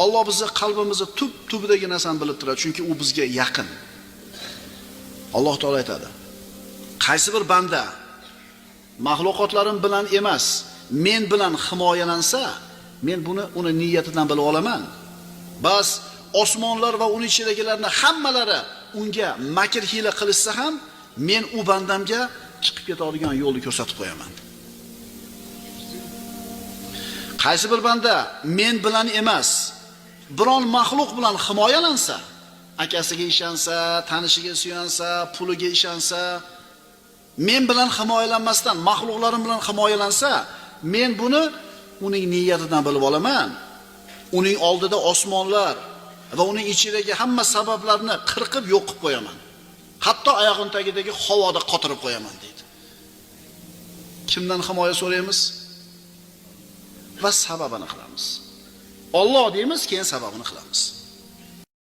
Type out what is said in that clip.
Alloh bizni qalbimizni tubidagi narsani bilib turadi, chunki u bizga yaqin. Alloh taolo aytadi: qaysi bir banda mahluqotlarim bilan emas, men bilan himoyalansa, men buni uni niyatidan bilib olaman. Bas osmonlar va uning ichidagilarni hammalari unga makr hiyla qilishsa ham, men u bandamga chiqib ketadigan yo'lni ko'rsatib qo'yaman. Qaysi bir banda men bilan emas, biron maxluq bilan himoyalansa, akasiga ishonsa, tanishiga suyansa, puliga ishonsa, men bilan himoyalanmasdan maxluqlarim bilan himoyalansa, men buni uning niyatidan bilib olaman. Uning oldida osmonlar va uning ichidagi hamma sabablarni qirqib yo'q qilib qo'yaman. Hatto oyog'im tagidagi havoda qotirib qo'yaman deydi. Kimdan himoya so'raymiz? Va sababini qilamiz. Alloh deymiz, keyin sababini qilamiz.